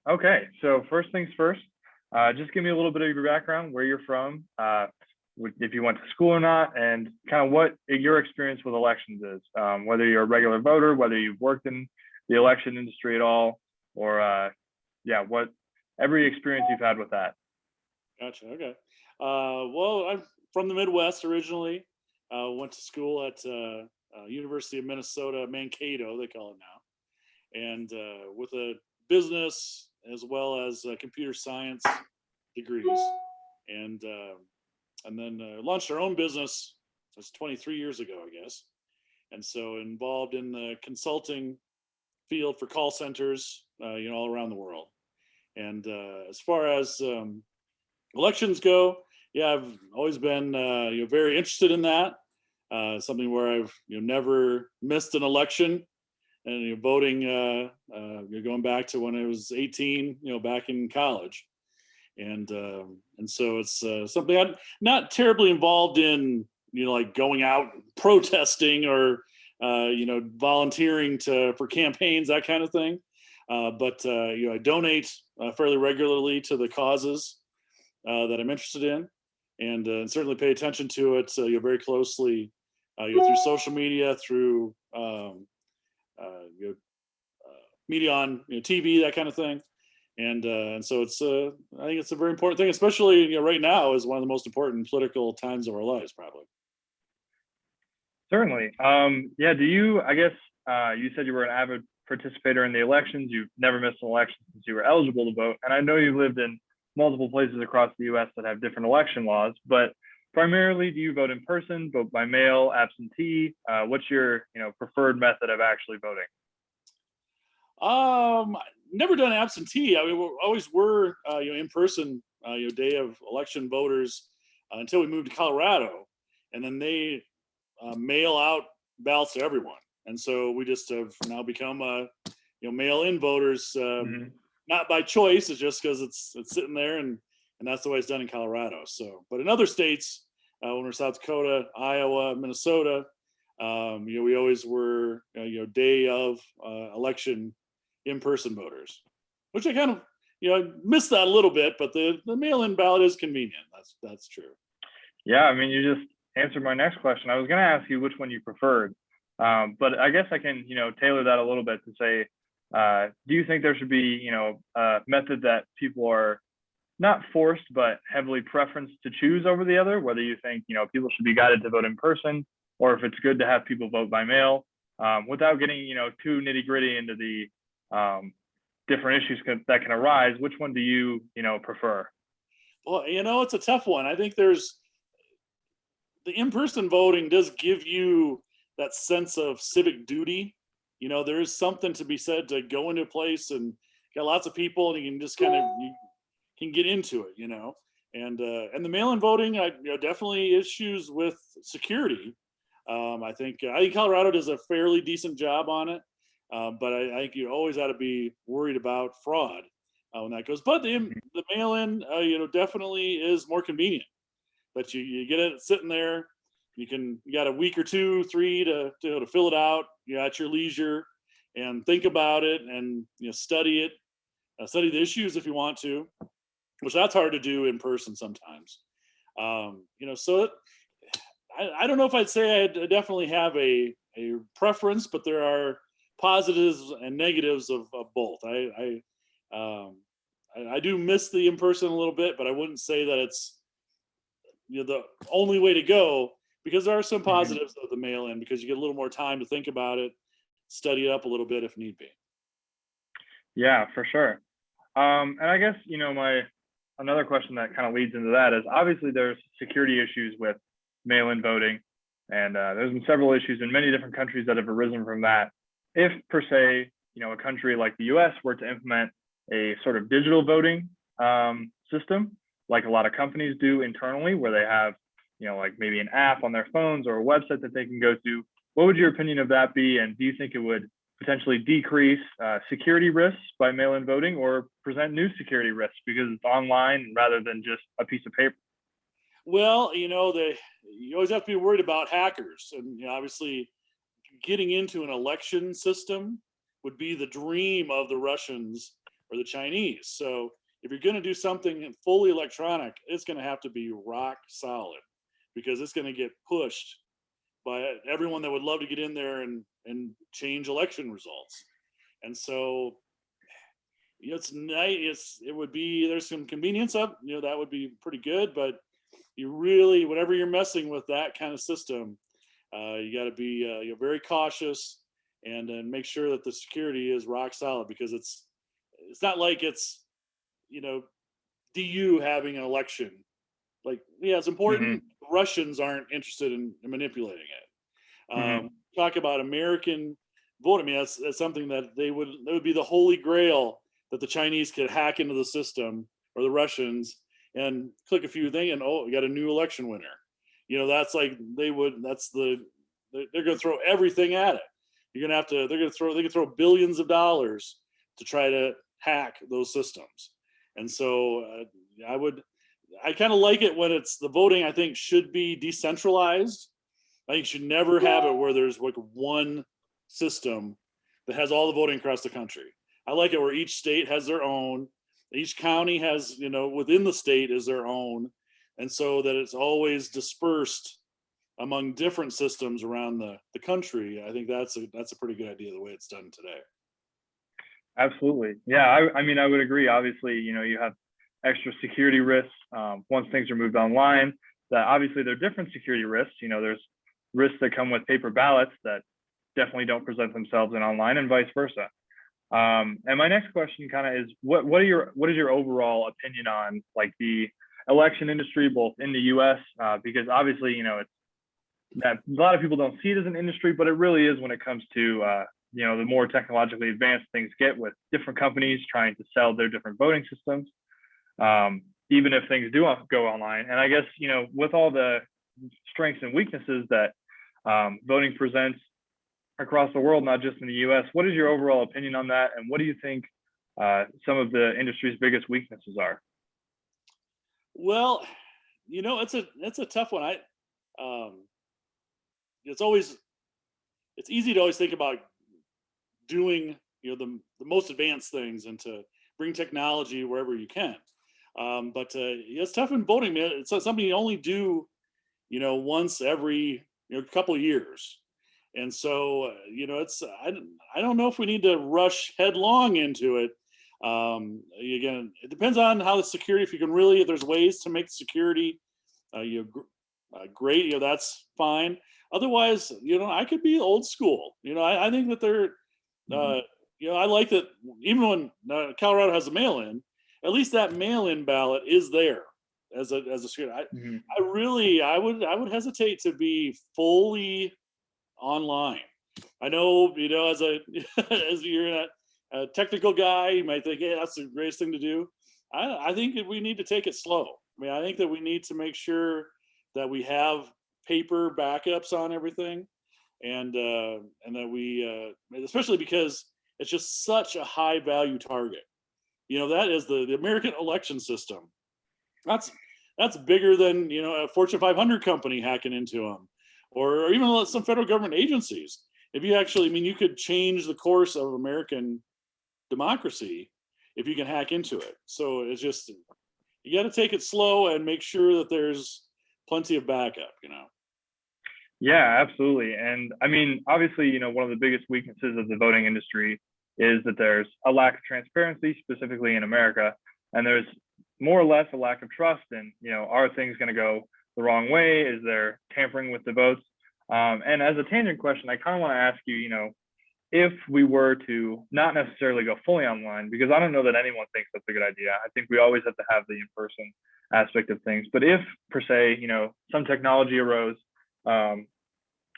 Okay, so first things first, just give me a little bit of your background, where you're from, if you went to school or not, and kind of what your experience with elections is. Whether you're a regular voter, whether you've worked in the election industry at all, or yeah, what every experience you've had with that. Gotcha. Okay. Well, I'm from the Midwest originally. Went to school at University of Minnesota, Mankato, they call it now, and with a business as well as computer science degrees, and then launched our own business. That's 23 years ago, I guess, and so involved in the consulting field for call centers, all around the world. And as far as elections go, yeah, I've always been very interested in that. Something where I've never missed an election, and voting going back to when I was 18, back in college, and so it's something I'm not terribly involved in, like going out protesting or volunteering to for campaigns, that kind of thing. But I donate fairly regularly to the causes that I'm interested in, and certainly pay attention to it very closely through social media, through media on TV, that kind of thing. And so it's I think it's a very important thing, especially right now is one of the most important political times of our lives, probably. Certainly. Yeah, do you, I guess, you said you were an avid participator in the elections. You've never missed an election since you were eligible to vote. And I know you've lived in multiple places across the US that have different election laws, but primarily, do you vote in person, vote by mail, absentee? What's your, preferred method of actually voting? Never done absentee. I mean, we always were, in person, day of election voters until we moved to Colorado, and then they mail out ballots to everyone, and so we just have now become, mail-in voters, Mhm. not by choice. It's just because it's sitting there, and that's the way it's done in Colorado. So, but in other states, when we're South Dakota, Iowa, Minnesota, we always were, day of election in-person voters, which I kind of, miss that a little bit, but the mail-in ballot is convenient. That's true. Yeah, I mean, you just answered my next question. I was going to ask you which one you preferred, but I guess I can, tailor that a little bit to say, do you think there should be, a method that people are not forced, but heavily preferenced to choose over the other? Whether you think, people should be guided to vote in person, or if it's good to have people vote by mail, without getting, too nitty gritty into the different issues that can arise. Which one do you, prefer? Well, it's a tough one. I think there's the in-person voting does give you that sense of civic duty. There is something to be said to go into a place and got lots of people, and you can just kind of you can get into it, and the mail-in voting, definitely issues with security. I think Colorado does a fairly decent job on it, but I think you always got to be worried about fraud when that goes. But the mail-in, definitely is more convenient. But you get it sitting there. You got a week or two, three to fill it out. At your leisure, and think about it, and study it, study the issues if you want to, which that's hard to do in person sometimes. So I don't know if I'd say I definitely have a preference, but there are positives and negatives of both. I do miss the in person a little bit, but I wouldn't say that it's the only way to go, because there are some Mhm. positives of the mail in, because you get a little more time to think about it, study it up a little bit if need be. Yeah, for sure. And I guess, my another question that kind of leads into that is obviously there's security issues with mail-in voting, and there's been several issues in many different countries that have arisen from that. If per se, a country like the U.S. were to implement a sort of digital voting system, like a lot of companies do internally, where they have, like maybe an app on their phones or a website that they can go to, what would your opinion of that be? And do you think it would potentially decrease security risks by mail-in voting, or present new security risks because it's online rather than just a piece of paper? Well, you always have to be worried about hackers, and obviously getting into an election system would be the dream of the Russians or the Chinese. So if you're going to do something fully electronic, it's going to have to be rock solid, because it's going to get pushed by everyone that would love to get in there and change election results. And so, it's nice. It would be, there's some convenience of, that would be pretty good, but you really, whenever you're messing with that kind of system, you got to be very cautious, and make sure that the security is rock solid, because it's not like it's, DU having an election. Like, yeah, it's Hmm. important. Russians aren't interested in manipulating it. Hmm. Talk about American vote. I mean, that's something that would be the holy grail, that the Chinese could hack into the system, or the Russians, and click a few things, and we got a new election winner. That's like they they're going to throw everything at it. They could throw billions of dollars to try to hack those systems. And so I kind of like it when it's the voting, I think, should be decentralized. I think you should never have it where there's like one system that has all the voting across the country. I like it where each state has their own, each county has, within the state is their own. And so that it's always dispersed among different systems around the country. I think that's a pretty good idea, the way it's done today. Absolutely. Yeah. I mean, I would agree. Obviously, you have extra security risks once things are moved online. That obviously there are different security risks. There's risks that come with paper ballots that definitely don't present themselves in online, and vice versa. And my next question kind of is, what is your overall opinion on like the election industry, both in the U.S. Because obviously, it's that a lot of people don't see it as an industry, but it really is when it comes to the more technologically advanced things get, with different companies trying to sell their different voting systems, even if things do go online. And I guess, with all the strengths and weaknesses that voting presents across the world, not just in the US, what is your overall opinion on that? And what do you think some of the industry's biggest weaknesses are? Well, it's a tough one. Um, it's easy to always think about doing, the most advanced things, and to bring technology wherever you can. But it's tough in voting, man. It's something you only do, once every couple of years. And so, I don't know if we need to rush headlong into it. Again, it depends on how the security, if there's ways to make security, great, that's fine. Otherwise, I could be old school. I think that Mhm. I like that, even when Colorado has a mail-in, at least that mail-in ballot is there as a security. Mhm. I would hesitate to be fully online. I know, as a as you're a technical guy, you might think, hey, that's the greatest thing to do. I think that we need to take it slow. I mean, I think that we need to make sure that we have paper backups on everything, and that we, especially because it's just such a high value target. That is the American election system. That's that's bigger than a Fortune 500 company hacking into them, or even some federal government agencies. If you actually, I mean, you could change the course of American democracy if you can hack into it. So it's just, you got to take it slow and make sure that there's plenty of backup. Yeah, absolutely. And I mean, obviously, one of the biggest weaknesses of the voting industry is that there's a lack of transparency, specifically in America, and there's more or less a lack of trust in, are things going to go the wrong way? Is there tampering with the votes? And as a tangent question, I kind of want to ask you, if we were to not necessarily go fully online, because I don't know that anyone thinks that's a good idea. I think we always have to have the in-person aspect of things. But if, per se, some technology arose, um,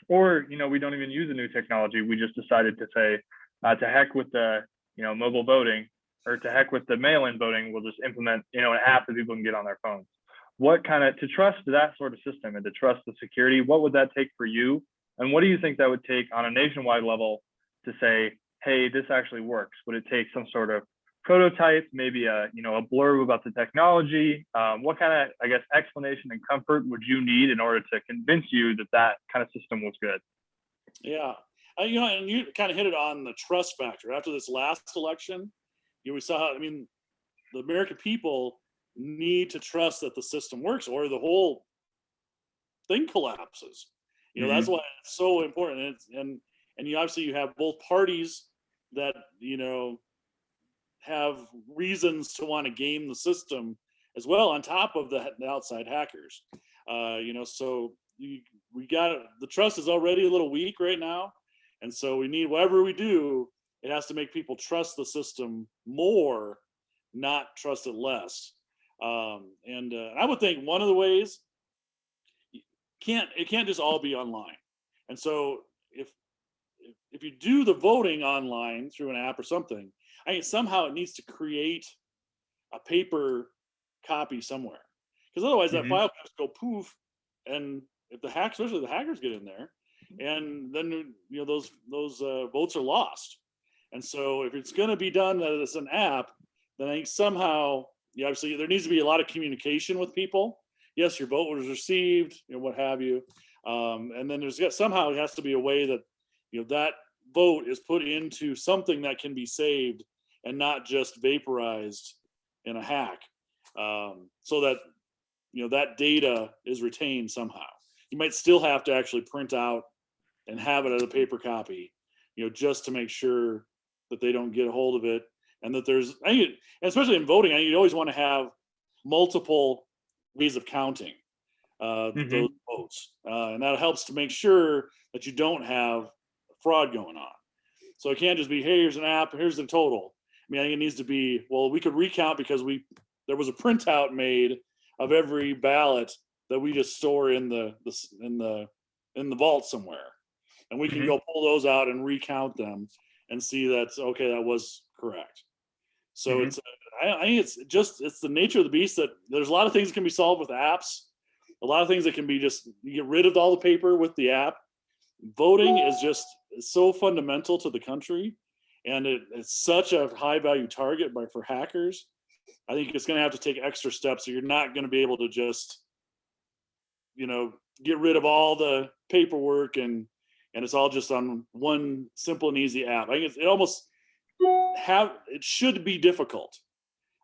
or we don't even use a new technology, we just decided to say, to heck with the mobile voting, or to heck with the mail-in voting, we'll just implement an app that people can get on their phones. What kind of, to trust that sort of system and to trust the security, what would that take for you? And what do you think that would take on a nationwide level to say, hey, this actually works? Would it take some sort of prototype, maybe a a blurb about the technology? What kind of, I guess, explanation and comfort would you need in order to convince you that that kind of system was good? Yeah. And you kind of hit it on the trust factor. After this last election, we saw how, I mean, the American people need to trust that the system works, or the whole thing collapses. That's Hmm. why it's so important. And you obviously you have both parties that have reasons to want to game the system as well, on top of the outside hackers. So we got the trust is already a little weak right now, and so we need, whatever we do, it has to make people trust the system more, not trust it less. And I would think one of the ways, it can't just all be online. And so if you do the voting online through an app or something, I mean, somehow it needs to create a paper copy somewhere, because otherwise that Hmm. file can just go poof, and if the hackers, especially the hackers, get in there, and then those votes are lost. And so if it's going to be done as an app, then I think somehow, obviously there needs to be a lot of communication with people. Yes, your vote was received, what have you, and then somehow it has to be a way that that vote is put into something that can be saved and not just vaporized in a hack, so that that data is retained somehow. You might still have to actually print out and have it as a paper copy, just to make sure that they don't get a hold of it, and that especially in voting, you always want to have multiple ways of counting those Hmm. votes, and that helps to make sure that you don't have fraud going on. So it can't just be, hey, here's an app, here's the total. I mean, I think it needs to be, well, we could recount because there was a printout made of every ballot that we just store in the vault somewhere, and we can Hmm. go pull those out and recount them and see that, okay, that was correct. So Hmm. it's I think it's the nature of the beast that there's a lot of things that can be solved with apps, a lot of things that can be just, you get rid of all the paper with the app. Voting is just so fundamental to the country, and it's such a high value target for hackers. I think it's going to have to take extra steps. So you're not going to be able to just get rid of all the paperwork, and it's all just on one simple and easy app. I think it should be difficult.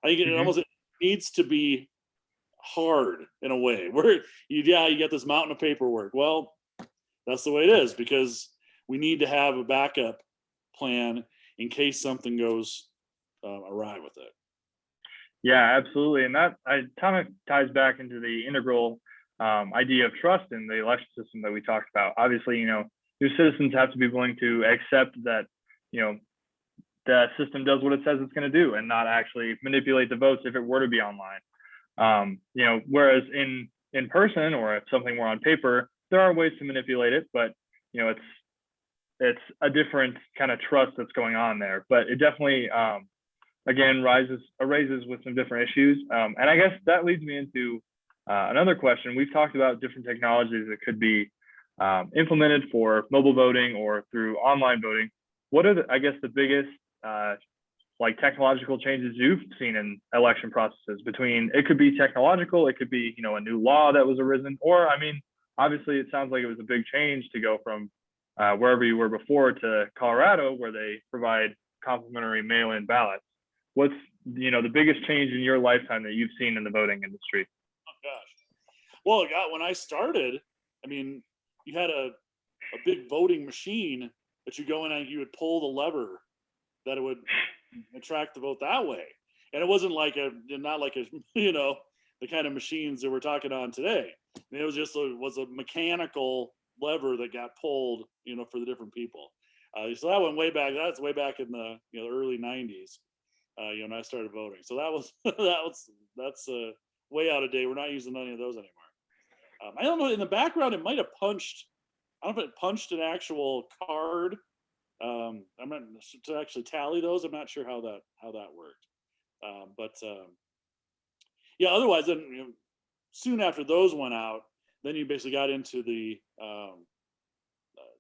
I think it Hmm. almost, it needs to be hard in a way where you get this mountain of paperwork. Well, that's the way it is, because we need to have a backup plan in case something goes awry with it. Yeah, absolutely. And that kind of ties back into the integral idea of trust in the election system that we talked about. Obviously, your citizens have to be willing to accept that, you know, the system does what it says it's going to do and not actually manipulate the votes if it were to be online. Whereas in person, or if something were on paper, there are ways to manipulate it, but it's a different kind of trust that's going on there. But it definitely again raises with some different issues. And I guess that leads me into another question. We've talked about different technologies that could be implemented for mobile voting or through online voting. What are the biggest like technological changes you've seen in election processes? Between, it could be technological, it could be a new law that was arisen, or I mean, obviously it sounds like it was a big change to go from wherever you were before to Colorado, where they provide complimentary mail-in ballots. What's the biggest change in your lifetime that you've seen in the voting industry? Oh gosh. Well, God, when I started, I mean, you had a big voting machine that you go in and you would pull the lever that it would attract the vote that way. And it wasn't like not like the kind of machines that we're talking on today. I mean, it was just was a mechanical lever that got pulled, for the different people. So that went way back. That's way back in the early '90s. When I started voting. So that was that's way out of date. We're not using any of those anymore. I don't know. In the background, it might have punched. I don't know if it punched an actual card. I'm not to actually tally those. I'm not sure how that worked. But yeah, otherwise, then soon after those went out, then you basically got into the kind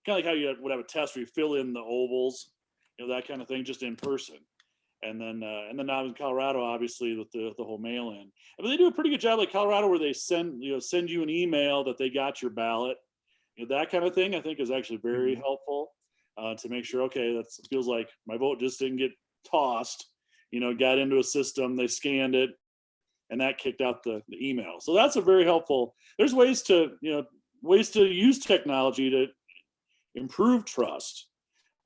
of like how you would have a test where you fill in the ovals, that kind of thing, just in person. And then now in Colorado, obviously with the whole mail-in, but they do a pretty good job, like Colorado, where they send you an email that they got your ballot, that kind of thing. I think is actually very Mhm. helpful to make sure, okay, that feels like my vote just didn't get tossed, got into a system, they scanned it, and that kicked out the email. So that's a very helpful. There's ways to use technology to improve trust,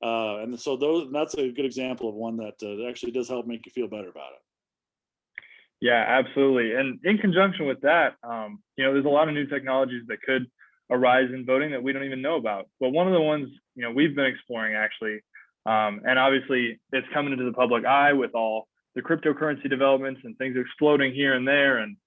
and so that's a good example of one that actually does help make you feel better about it. Yeah, absolutely. And in conjunction with that, there's a lot of new technologies that could arise in voting that we don't even know about. But one of the ones, we've been exploring actually, and obviously it's coming into the public eye with all the cryptocurrency developments and things exploding here and there. And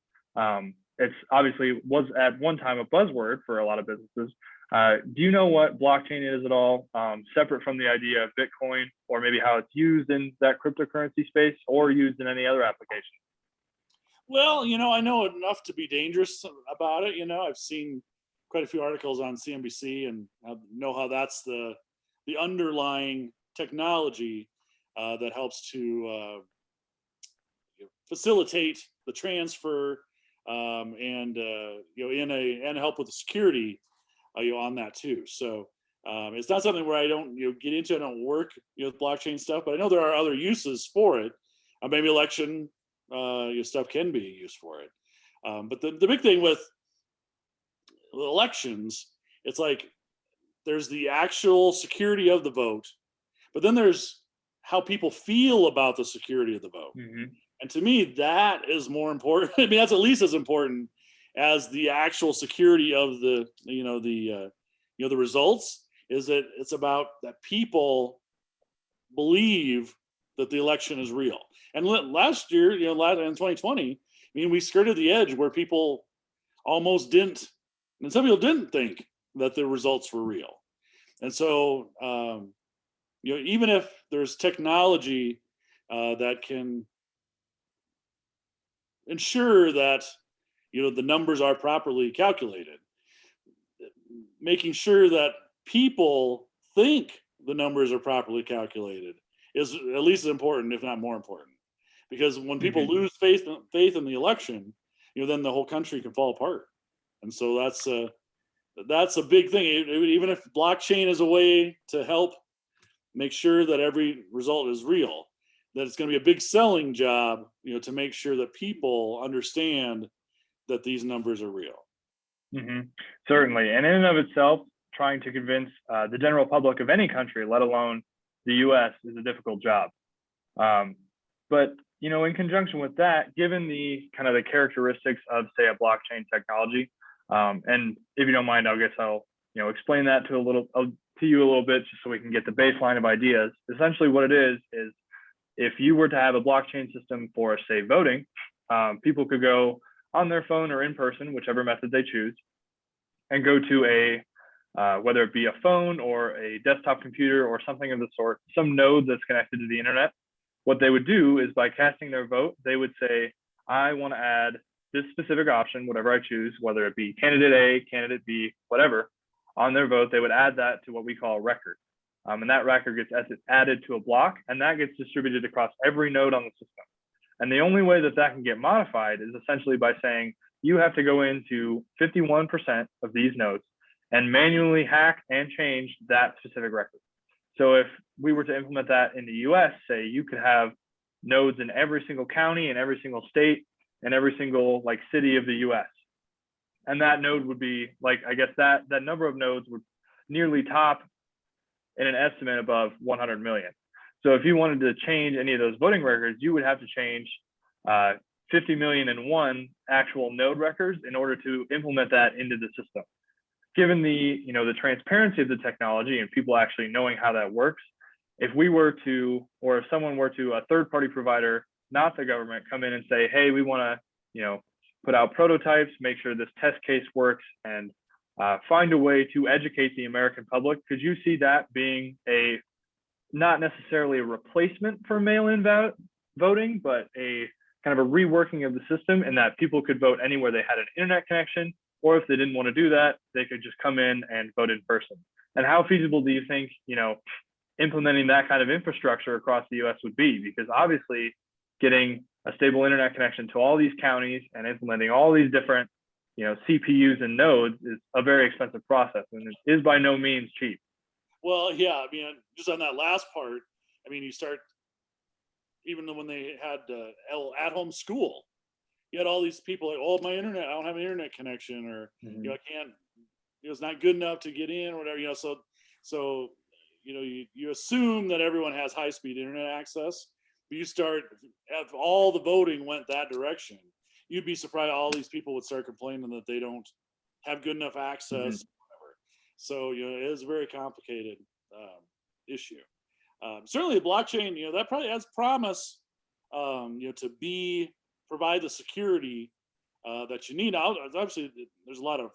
it's obviously was at one time a buzzword for a lot of businesses. Do you know what blockchain is at all, separate from the idea of Bitcoin, or maybe how it's used in that cryptocurrency space or used in any other application? Well, I know enough to be dangerous about it. I've seen quite a few articles on CNBC, and I know how that's the underlying technology that helps to facilitate the transfer, and and help with the security on that too. So it's not something where I don't get into. I don't work with blockchain stuff, but I know there are other uses for it. Maybe election stuff can be used for it. But the big thing with elections, it's like there's the actual security of the vote, but then there's how people feel about the security of the vote. Mm-hmm. And to me, that is more important. I mean, that's at least as important as the actual security of the the results. Is that it's about that people believe that the election is real. And last year, in 2020, I mean, we skirted the edge where people almost didn't, and some people didn't think that the results were real. And so, even if there's technology that can ensure that the numbers are properly calculated, making sure that people think the numbers are properly calculated is at least as important, if not more important. Because when people Mm-hmm. lose faith in the election, then the whole country can fall apart. And so that's a big thing. Even if blockchain is a way to help make sure that every result is real, that it's going to be a big selling job, to make sure that people understand that these numbers are real. Mm-hmm. Certainly. And in and of itself, trying to convince the general public of any country, let alone the US, is a difficult job. But in conjunction with that, given the kind of the characteristics of, say, a blockchain technology, and if you don't mind, I'll explain that to you a little bit, just so we can get the baseline of ideas. Essentially, what it is if you were to have a blockchain system for, say, voting, people could go on their phone or in person, whichever method they choose, and go to whether it be a phone or a desktop computer or something of the sort, some node that's connected to the internet. What they would do is, by casting their vote, they would say, I want to add this specific option, whatever I choose, whether it be candidate A, candidate B, whatever, on their vote. They would add that to what we call a record. And that record gets added to a block, and that gets distributed across every node on the system. And the only way that can get modified is essentially by saying, you have to go into 51% of these nodes and manually hack and change that specific record. So if we were to implement that in the US, say, you could have nodes in every single county and every single state and every single city of the US. And that node would be that number of nodes would nearly top in an estimate above 100 million. So if you wanted to change any of those voting records, you would have to change 50 million and one actual node records in order to implement that into the system. Given the transparency of the technology and people actually knowing how that works, if we were to, or if someone were to, a third-party provider, not the government, come in and say, hey, we want to put out prototypes, make sure this test case works, and find a way to educate the American public, could you see that being not necessarily a replacement for mail-in voting, but a kind of a reworking of the system, in that people could vote anywhere they had an internet connection, or if they didn't want to do that, they could just come in and vote in person? And how feasible do you think, implementing that kind of infrastructure across the US would be? Because obviously getting a stable internet connection to all these counties and implementing all these different, CPUs and nodes is a very expensive process, and it is by no means cheap. Well, yeah, I mean, just on that last part, I mean, you start even when they had at-home school, you had all these people like, oh, my internet, I don't have an internet connection, or Mhm. I can't, it's not good enough to get in, or whatever. So you assume that everyone has high-speed internet access, but you start, if all the voting went that direction, you'd be surprised all these people would start complaining that they don't have good enough access, Mhm. whatever. So it is a very complicated issue. Certainly, the blockchain, that probably has promise, to provide the security that you need. Now, obviously, there's a lot of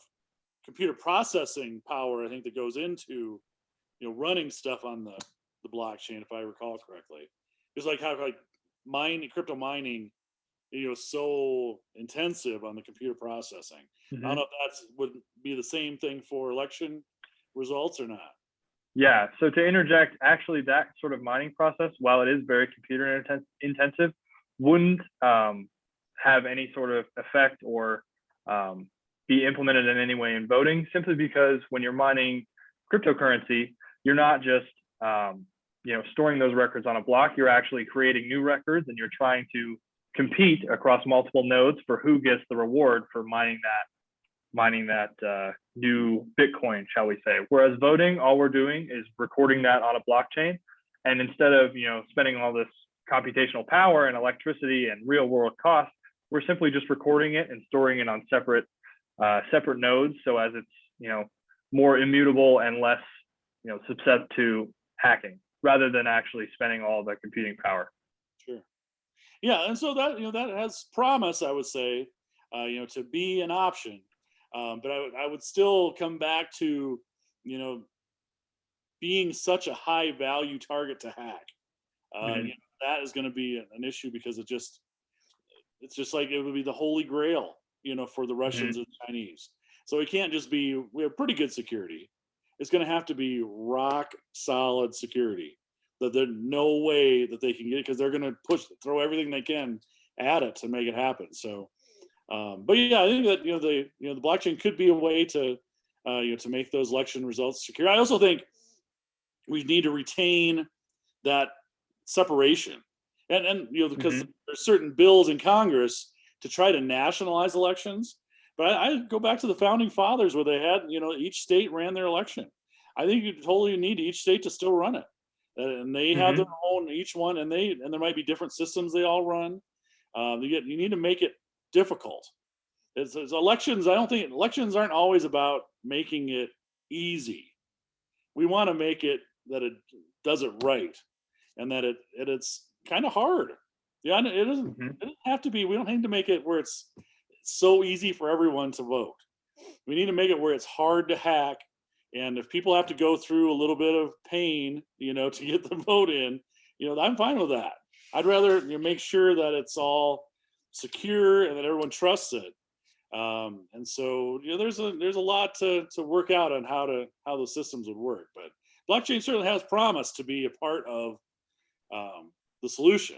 computer processing power, I think, that goes into running stuff on the blockchain, if I recall correctly. It's like how crypto mining, so intensive on the computer processing. I don't know Mhm. if that's would be the same thing for election results or not. Yeah. So to interject, actually, that sort of mining process, while it is very computer intensive, wouldn't have any sort of effect or um, be implemented in any way in voting, simply because when you're mining cryptocurrency, you're not just storing those records on a block. You're actually creating new records, and you're trying to compete across multiple nodes for who gets the reward for mining that new Bitcoin, shall we say. Whereas voting, all we're doing is recording that on a blockchain. And instead of spending all this computational power and electricity and real world costs, we're simply just recording it and storing it on separate nodes, so as it's more immutable and less subject to hacking, rather than actually spending all the computing power. Sure. Yeah, and so that has promise, I would say, to be an option. But I would still come back to, you know, being such a high value target to hack. Mm-hmm. That is going to be an issue because it's just like it would be the holy grail, for the Russians Mm-hmm. and Chinese. So it can't just be, we have pretty good security. It's going to have to be rock solid security that there's no way that they can get, because they're going to throw everything they can at it to make it happen. So, but yeah, I think that the blockchain could be a way to to make those election results secure. I also think we need to retain that separation, and because Mm-hmm. there's certain bills in Congress to try to nationalize elections. But I go back to the founding fathers, where they had each state ran their election. I think you totally need each state to still run it, and they have their Mm-hmm. own each one, and there might be different systems they all run. You need to make it difficult. It's elections. I don't think elections aren't always about making it easy. We want to make it that it does it right, and that it's kind of hard. Yeah, and Mm-hmm. it doesn't have to be. We don't need to make it where it's so easy for everyone to vote. We need to make it where it's hard to hack, and if people have to go through a little bit of pain, to get the vote in, I'm fine with that. I'd rather make sure that it's all secure and that everyone trusts it. And so there's a lot to work out on how the systems would work. But blockchain certainly has promise to be a part of the solution,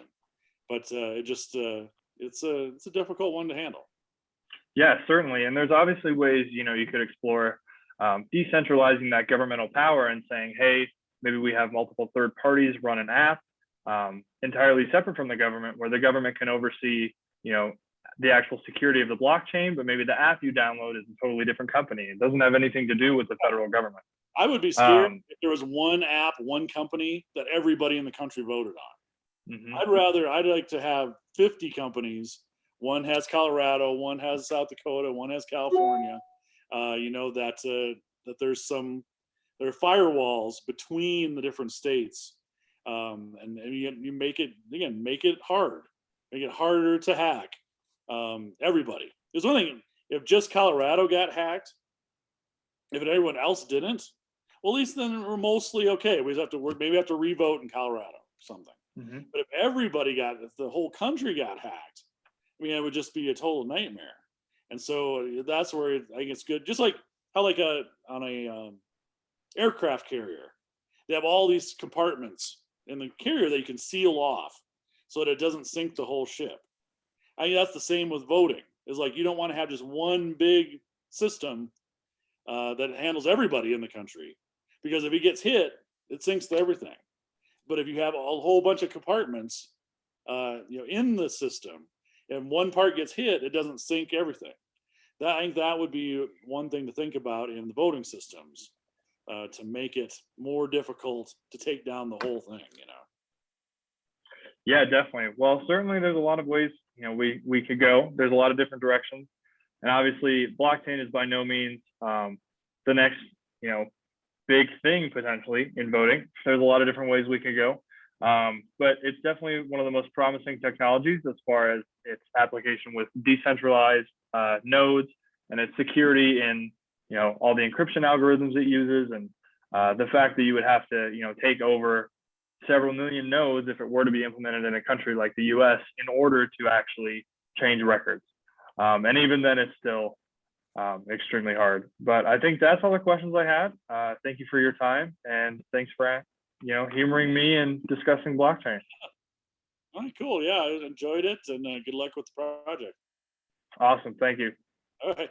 but it's a difficult one to handle. Yeah, certainly. And there's obviously ways, you could explore decentralizing that governmental power and saying, hey, maybe we have multiple third parties run an app entirely separate from the government, where the government can oversee, the actual security of the blockchain, but maybe the app you download is a totally different company. It doesn't have anything to do with the federal government. I would be scared Um, if there was one app, one company that everybody in the country voted on. mhm, I'd like to have 50 companies. One has Colorado, one has South Dakota, one has California. That there are firewalls between the different states, and you make it hard, make it harder to hack. Everybody. There's one thing: if just Colorado got hacked, if everyone else didn't, well, at least then we're mostly okay. We just have to work. Maybe have to revote in Colorado or something. mhm. But if the whole country got hacked, I mean, it would just be a total nightmare. And so that's where I think it's good. Just like how, like on a aircraft carrier, they have all these compartments in the carrier that you can seal off so that it doesn't sink the whole ship. I think that's the same with voting. It's like you don't want to have just one big system that handles everybody in the country, because if it gets hit, it sinks to everything. But if you have a whole bunch of compartments, in the system, and one part gets hit, it doesn't sync everything. I think that would be one thing to think about in the voting systems, to make it more difficult to take down the whole thing. Yeah, definitely. Well, certainly there's a lot of ways, we could go. There's a lot of different directions. And obviously blockchain is by no means the next, big thing potentially in voting. There's a lot of different ways we could go. But it's definitely one of the most promising technologies as far as its application with decentralized nodes and its security in, all the encryption algorithms it uses, and the fact that you would have to, take over several million nodes if it were to be implemented in a country like the US in order to actually change records. And even then, it's still extremely hard. But I think that's all the questions I had. Thank you for your time, and thanks for humoring me and discussing blockchain. All right, cool. Yeah, I enjoyed it, and good luck with the project. Awesome. Thank you. All right.